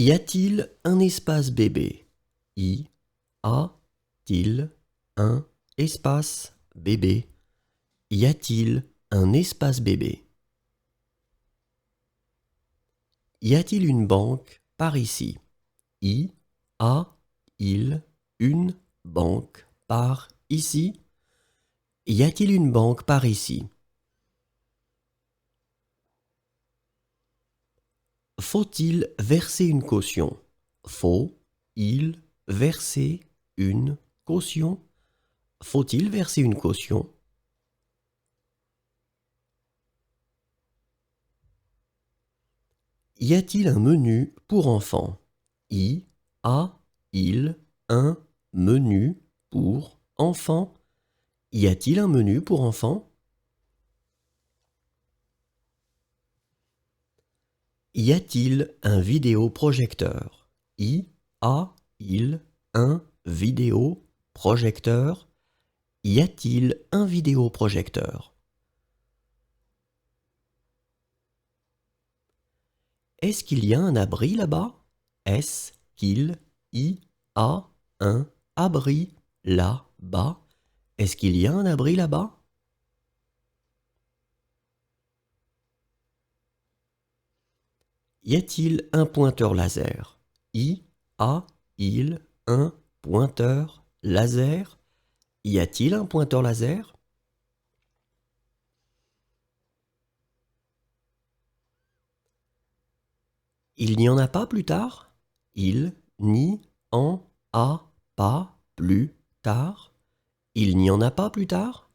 Y a-t-il un espace bébé? Y a-t-il un espace bébé? Y a-t-il un espace bébé? Y a-t-il une banque par ici? Y a-t-il une banque par ici? Y a-t-il une banque par ici? Faut-il verser une caution? Faut-il verser une caution? Faut-il verser une caution? Y a-t-il un menu pour enfants? Y a-t-il un menu pour enfants? Y a-t-il un menu pour enfants? Y a-t-il un vidéoprojecteur? Y a-t-il un vidéoprojecteur? Y a-t-il un vidéoprojecteur? Est-ce qu'il y a un abri là-bas? Est-ce qu'il y a un abri là-bas? Est-ce qu'il y a un abri là-bas? Y a-t-il un pointeur laser? Y a-t-il un pointeur laser? Y a-t-il un pointeur laser? Il n'y en a pas plus tard? Il n'y en a pas plus tard? Il n'y en a pas plus tard?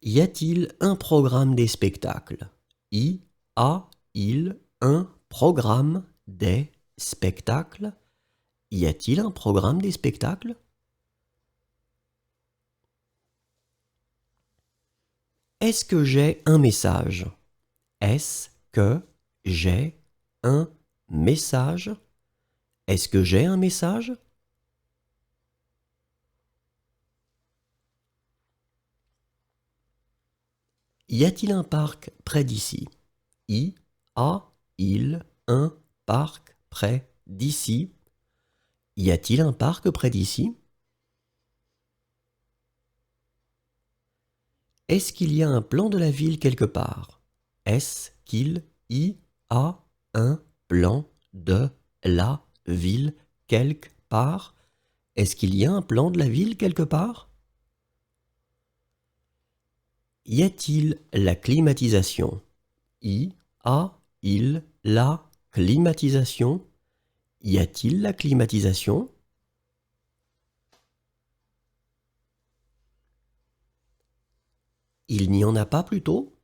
Y a-t-il un programme des spectacles? Y a-t-il un programme des spectacles? Y a-t-il un programme des spectacles? Est-ce que j'ai un message? Est-ce que j'ai un message? Est-ce que j'ai un message? Y a-t-il un parc près d'ici? Y a-t-il un parc près d'ici? Y a-t-il un parc près d'ici? Est-ce qu'il y a un plan de la ville quelque part? Est-ce qu'il y a un plan de la ville quelque part? Est-ce qu'il y a un plan de la ville quelque part? Y a-t-il la climatisation? Y a-t-il la climatisation? Y a-t-il la climatisation? Il n'y en a pas plutôt?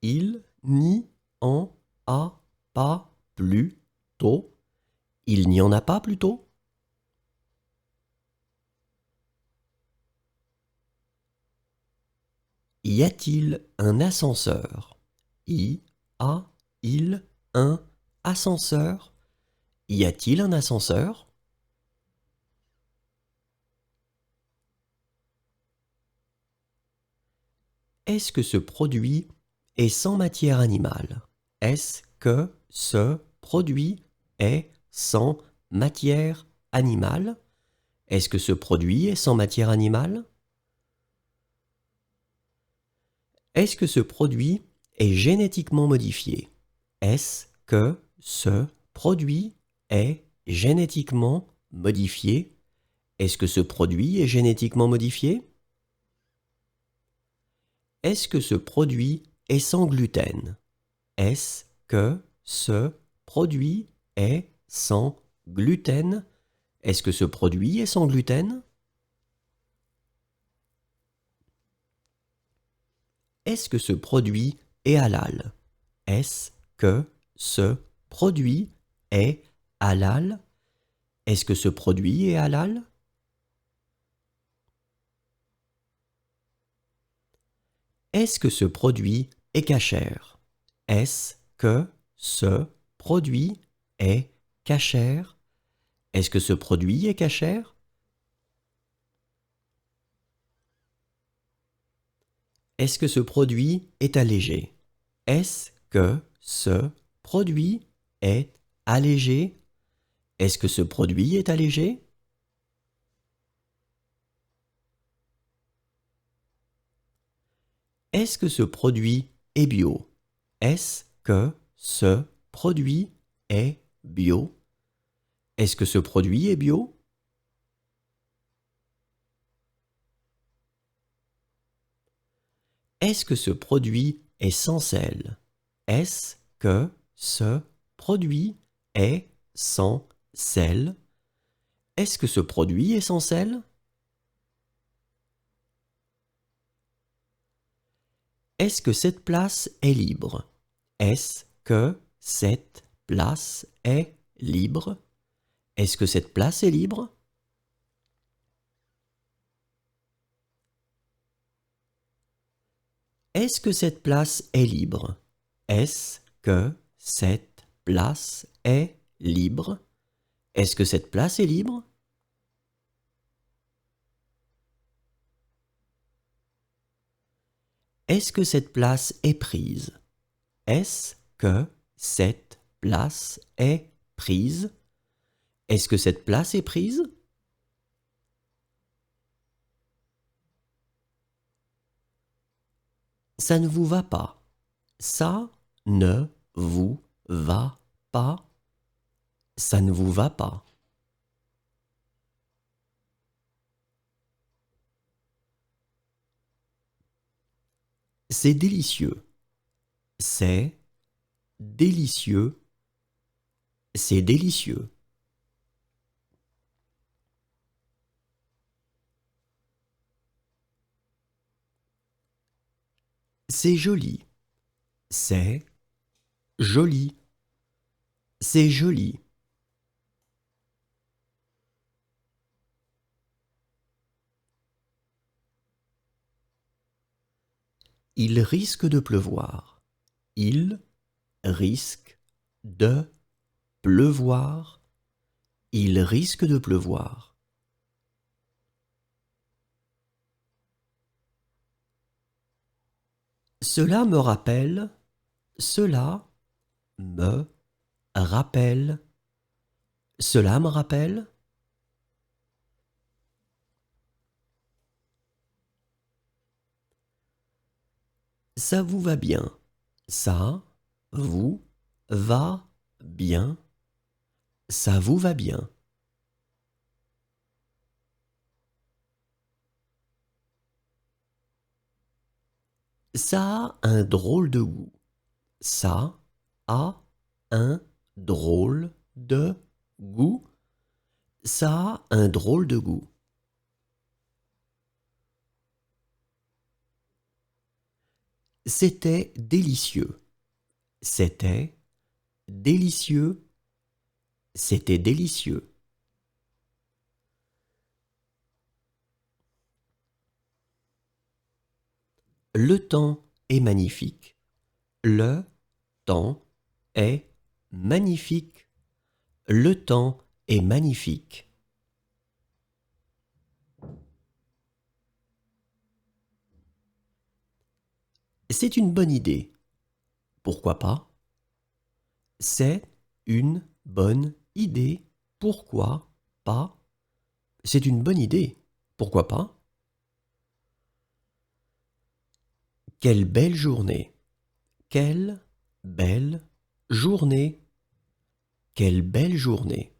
Il n'y en a pas plutôt? Il n'y en a pas plutôt? Y a-t-il un ascenseur? Y a-t-il un ascenseur? Y a-t-il un ascenseur? Est-ce que ce produit est sans matière animale? Est-ce que ce produit est sans matière animale? Est-ce que ce produit est sans matière animale? Est-ce que ce produit est génétiquement modifié? Est-ce que ce produit est génétiquement modifié? Est-ce que ce produit est génétiquement modifié? Est-ce que ce produit est sans gluten? Est-ce que ce produit est sans gluten? Est-ce que ce produit est sans gluten? Est-ce que ce produit est halal? Est-ce que ce produit est halal? Est-ce que ce produit est halal? Est-ce que ce produit est cachère? Est-ce que ce produit est cachère? Est-ce que ce produit est cachère? Est-ce que ce produit est allégé? Est-ce que ce produit est allégé? Est-ce que ce produit est allégé? Est-ce que ce produit est bio? Est-ce que ce produit est bio? Est-ce que ce produit est bio? Est-ce que ce produit est sans sel? Est-ce que ce produit est sans sel? Est-ce que ce produit est sans sel? Est-ce que cette place est libre? Est-ce que cette place est libre? Est-ce que cette place est libre? Est-ce que cette place est libre? Est-ce que cette place est libre? Est-ce que cette place est libre? Est-ce que cette place est prise? Est-ce que cette place est prise? Est-ce que cette place est prise? Ça ne vous va pas. Ça ne vous va pas. Ça ne vous va pas. C'est délicieux. C'est délicieux. C'est délicieux. C'est joli. C'est joli. C'est joli. Il risque de pleuvoir. Il risque de pleuvoir. Il risque de pleuvoir. Cela me rappelle. Cela me rappelle. Cela me rappelle. Ça vous va bien. Ça vous va bien. Ça vous va bien. Ça a un drôle de goût. Ça a un drôle de goût. Ça a un drôle de goût. C'était délicieux. C'était délicieux. C'était délicieux. Le temps est magnifique. Le temps est magnifique. Le temps est magnifique. C'est une bonne idée. Pourquoi pas? C'est une bonne idée. Pourquoi pas? C'est une bonne idée. Pourquoi pas? Quelle belle journée! Quelle belle journée! Quelle belle journée!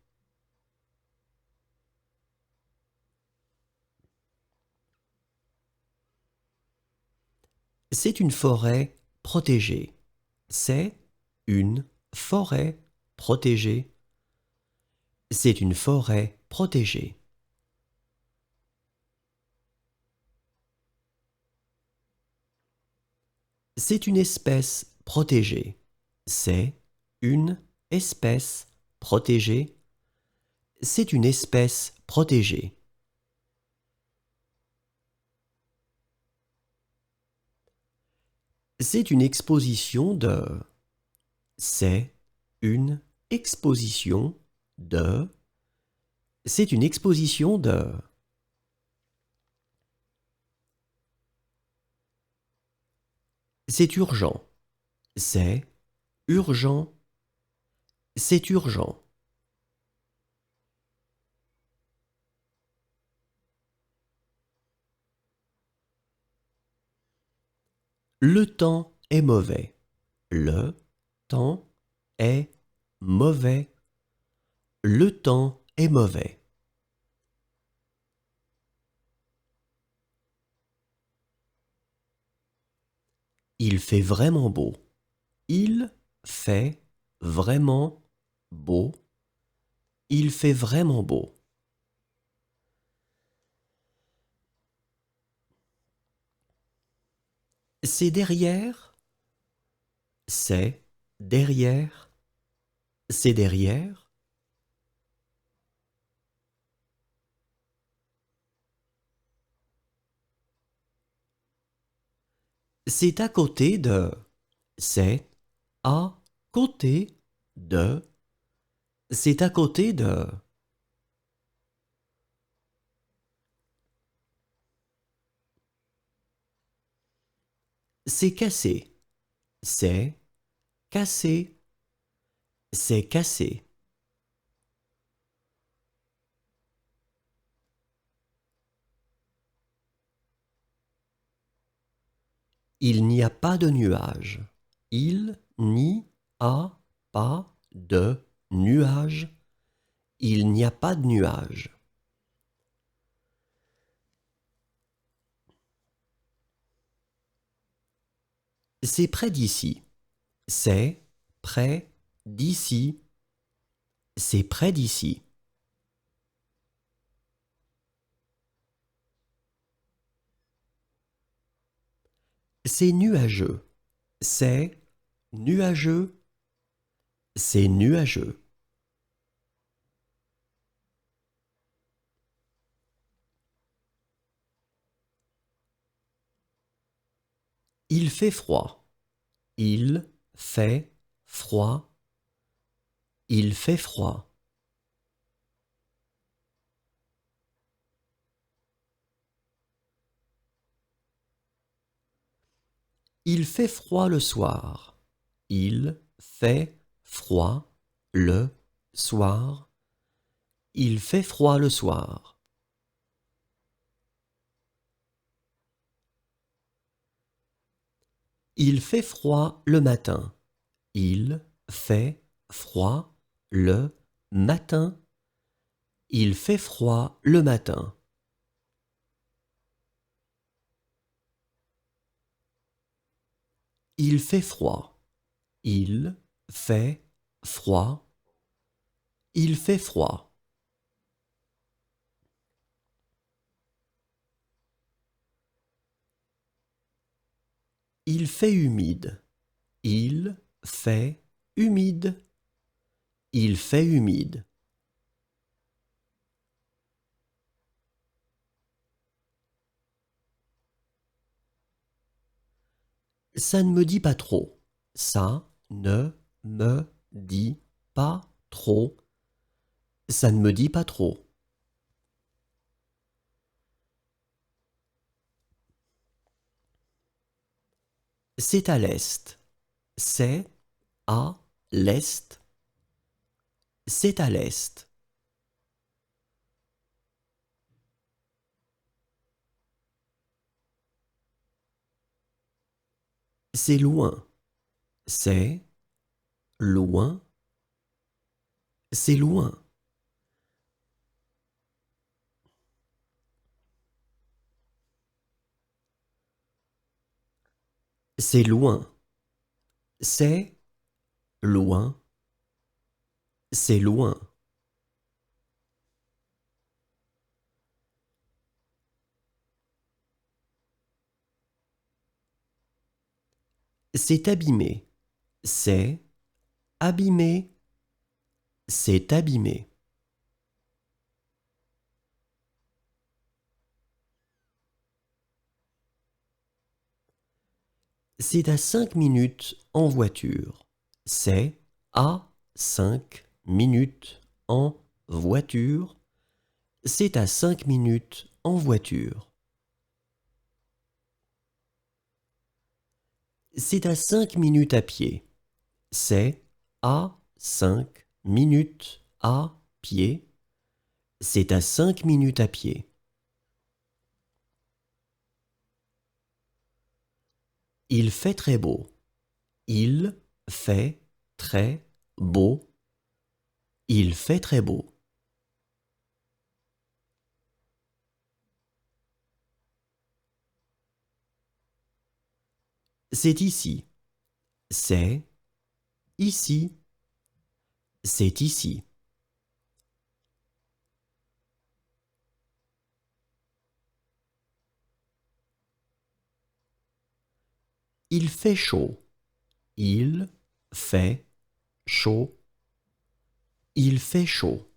C'est une forêt protégée. C'est une forêt protégée. C'est une forêt protégée. C'est une espèce protégée. C'est une espèce protégée. C'est une espèce protégée. C'est une exposition de. C'est une exposition de. C'est une exposition de. C'est urgent. c'est urgent, c'est urgent. Le temps est mauvais. Le temps est mauvais. Le temps est mauvais. Il fait vraiment beau. Il fait vraiment beau. Il fait vraiment beau. C'est derrière. C'est derrière. C'est derrière. C'est à côté de. C'est à côté de. C'est à côté de. C'est cassé. C'est cassé. C'est cassé. Il n'y a pas de nuages. Il n'y a pas de nuages. Il n'y a pas de nuages. C'est près d'ici. C'est près d'ici. C'est près d'ici. C'est nuageux. C'est nuageux. C'est nuageux. Il fait froid. Il fait froid. Il fait froid. Il fait froid le soir. Il fait froid le soir. Il fait froid le soir. Il fait froid le matin. Il fait froid le matin. Il fait froid le matin. Il fait froid. Il fait froid. Il fait froid. Il fait humide. Il fait humide. Il fait humide. Ça ne me dit pas trop. Ça ne me dit pas trop. Ça ne me dit pas trop. C'est à l'est. C'est à l'est. C'est à l'est. C'est loin. C'est loin. C'est loin. C'est loin. C'est loin. C'est loin. C'est abîmé. C'est abîmé. C'est abîmé. C'est à 5 minutes en voiture. C'est à 5 minutes en voiture. C'est à 5 minutes en voiture. C'est à 5 minutes à pied. C'est à 5 minutes à pied. C'est à 5 minutes à pied. Il fait très beau. Il fait très beau. Il fait très beau. C'est ici. C'est ici. C'est ici. Il fait chaud. Il fait chaud. Il fait chaud.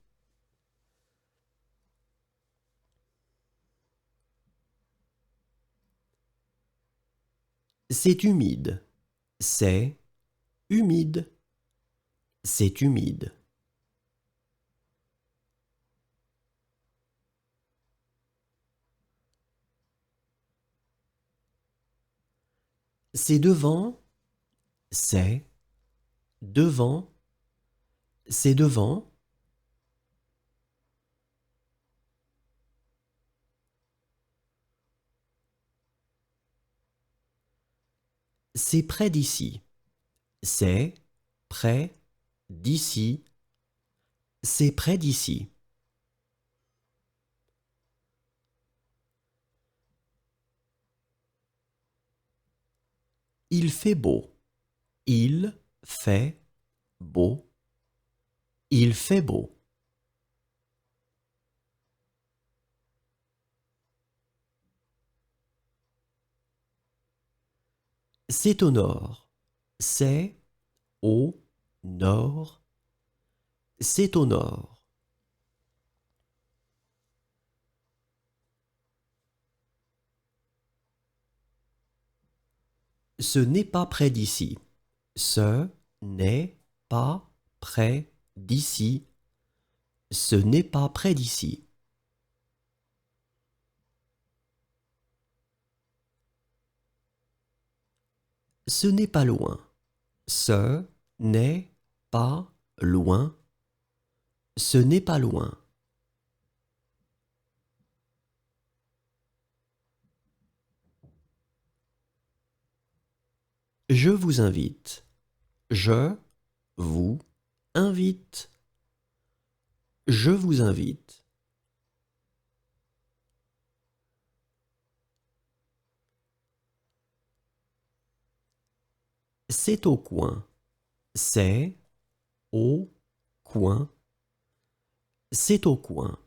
C'est humide. C'est humide. C'est humide. C'est devant. C'est devant. C'est devant. C'est près d'ici. C'est près d'ici. C'est près d'ici. Il fait beau. Il fait beau. Il fait beau. C'est au nord. C'est au nord. C'est au nord. Ce n'est pas près d'ici. Ce n'est pas près d'ici. Ce n'est pas près d'ici. Ce n'est pas loin. Ce n'est pas loin. Ce n'est pas loin. Je vous invite. Je vous invite. Je vous invite. C'est au coin. C'est au coin. C'est au coin.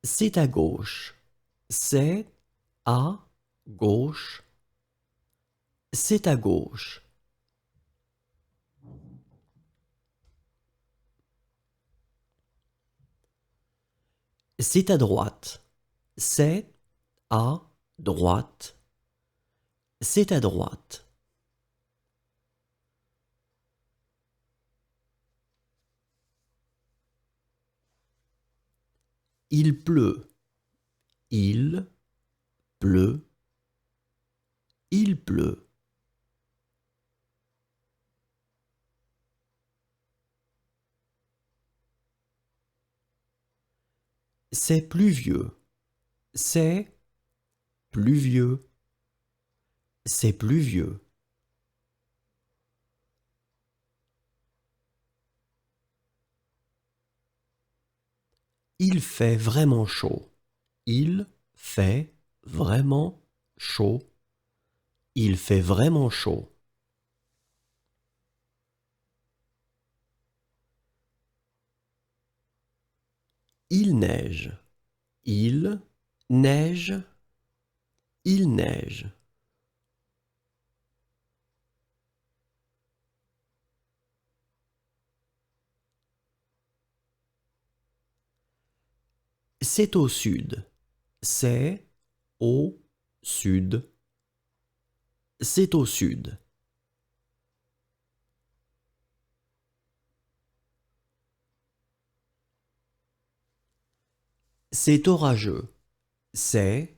C'est à gauche. C'est à gauche. C'est à gauche. C'est à droite. C'est à droite. C'est à droite. Il pleut. Il pleut. Il pleut. C'est pluvieux. C'est pluvieux. C'est pluvieux. Il fait vraiment chaud. Il fait vraiment chaud. Il fait vraiment chaud. Il neige. Il neige. Il neige. C'est au sud. C'est au sud. C'est au sud. C'est orageux. C'est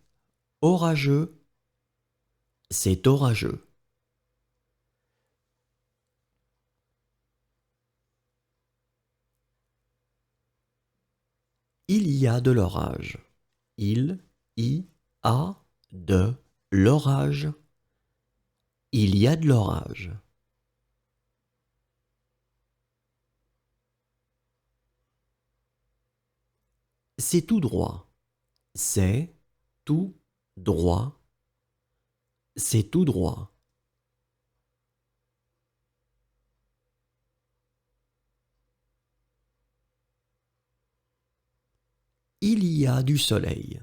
orageux. C'est orageux. Il y a de l'orage. Il y a de l'orage. Il y a de l'orage. C'est tout droit. C'est tout droit. C'est tout droit. Il y a du soleil.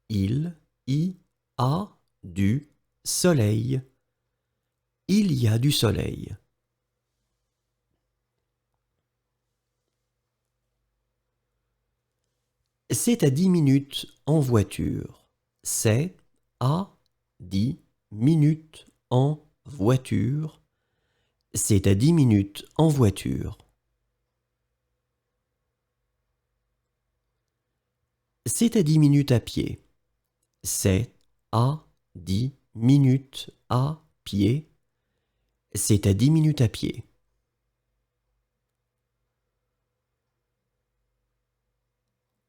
Il y a du soleil. Il y a du soleil. C'est à 10 minutes en voiture. C'est à 10 minutes en voiture. C'est à 10 minutes en voiture. C'est à 10 minutes à pied. C'est à 10 minutes à pied. C'est à 10 minutes à pied.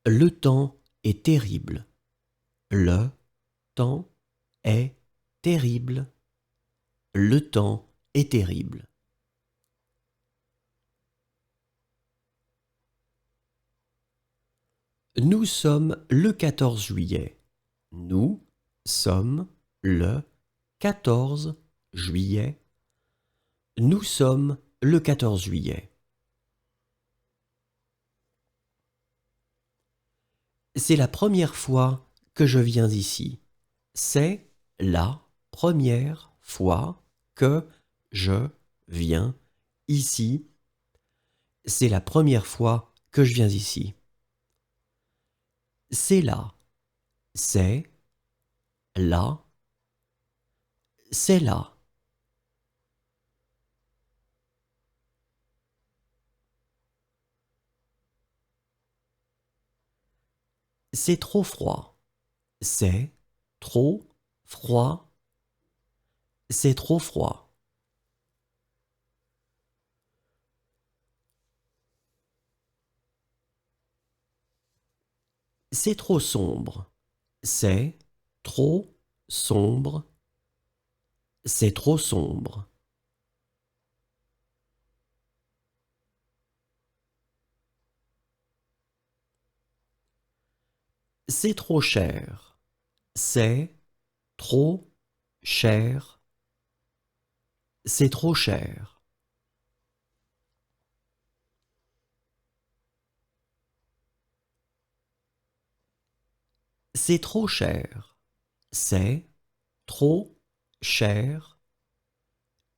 Le temps est terrible. Le temps est terrible. Le temps est terrible. Nous sommes le 14 juillet. Nous sommes le 14 juillet. Nous sommes le 14 juillet. C'est la première fois que je viens ici. C'est la première fois que je viens ici. C'est la première fois que je viens ici. C'est là. C'est là. C'est là. C'est trop froid. C'est trop froid. C'est trop froid. C'est trop sombre. C'est trop sombre. C'est trop sombre. C'est trop cher. C'est trop cher. C'est trop cher. C'est trop cher. C'est trop cher.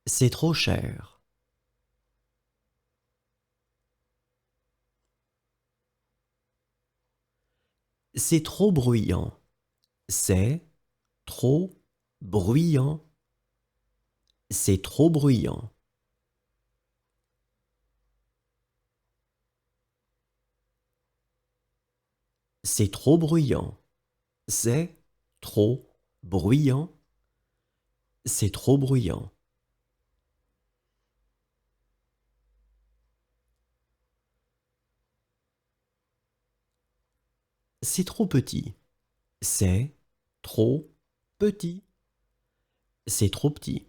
C'est trop cher. C'est trop bruyant. C'est trop bruyant. C'est trop bruyant. C'est trop bruyant. C'est trop bruyant. C'est trop bruyant. C'est trop petit. C'est trop petit. C'est trop petit.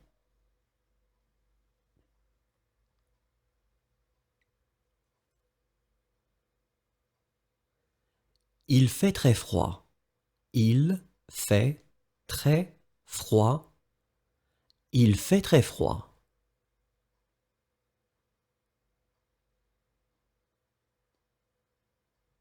Il fait très froid. Il fait très froid. Il fait très froid.